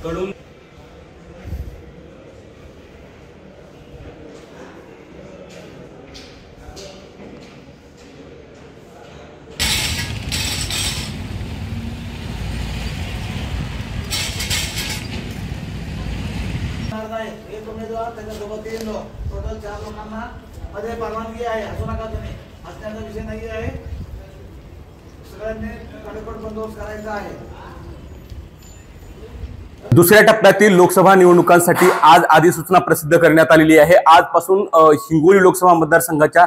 कडून एक उमेदवार त्याच्यासोबत 3 लोक टोटल 4 लोकांना मध्ये परवानगी आहे। असू नका तुम्ही, असण्याचा विषय नाही आहे। सगळ्यांनी कडेकोट बंदोबस्त करायचा आहे। दुसऱ्या टप्प्यातील लोकसभा निवडणुकांसाठी आज अधिसूचना प्रसिद्ध करण्यात आलेली आहे। आजपासून हिंगोली लोकसभा मतदारसंघाच्या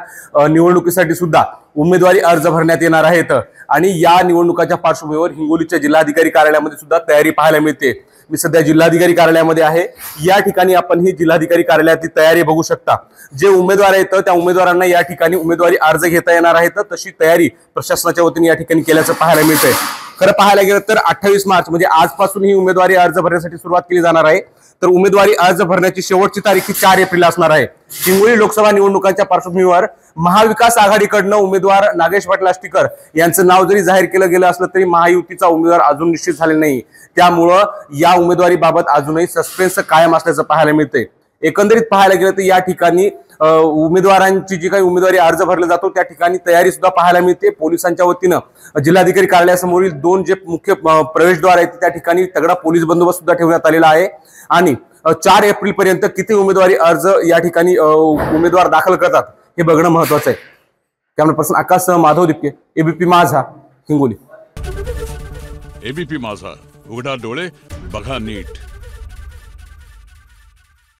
निवडणुकीसाठी सुद्धा उमेदवारी अर्ज भरण्यात येणार आहेत आणि या निवडणुकाच्या पार्श्वभूमीवर हिंगोलीच्या जिल्हाधिकारी कार्यालयामध्ये सुद्धा तयारी पाहायला मिळते। मी सध्या जिल्हाधिकारी कार्यालयामध्ये आहे। या ठिकाणी आपण ही जिल्हाधिकारी कार्यालयाची तयारी बघू शकता। जे उमेदवार आहेत त्या उमेदवारांना या ठिकाणी उमेदवारी अर्ज घेता येणार आहेत, तशी तयारी प्रशासनाच्या वतीने या ठिकाणी केल्याचं पाहायला मिळतंय। खरं पाहायला गेलं तर 28 मार्च म्हणजे आजपासून ही उमेदवारी अर्ज भरण्यासाठी सुरुवात केली जाणार आहे। तर उमेदवारी अर्ज भरण्याची शेवटची तारीख 4 एप्रिल असणार आहे। हिंगोली लोकसभा निवडणुकांच्या पार्श्वभूमीवर महाविकास आघाडीकडनं उमेदवार नागेश पाटील आष्टीकर यांचं नाव जरी जाहीर केलं गेलं असलं तरी महायुतीचा उमेदवार अजून निश्चित झालेला नाही। त्यामुळं या उमेदवारीबाबत अजूनही सस्पेन्स कायम असल्याचं पाहायला मिळतंय। एकंदरीत पाहायला गेलं तर या ठिकाणी उमेदवारांची जी काही उमेदवारी अर्ज भरला जातो त्या ठिकाणी तयारी सुद्धा पाहायला मिळते। पोलिसांच्या वतीनं जिल्हाधिकारी कार्यालयासमोरील 2 जे मुख्य प्रवेशद्वार आहेत त्या ठिकाणी तगडा पोलीस बंदोबस्त सुद्धा ठेवण्यात आलेला आहे आणि 4 एप्रिल पर्यंत किती उमेदवारी अर्ज या ठिकाणी उमेदवार दाखल करतात हे बघणं महत्त्वाचं आहे। कॅमेरा पर्सन आकाश माधव दिपके, एबीपी माझा, हिंगोली। एबीपी माझा, उघडा डोळे बघा नीट।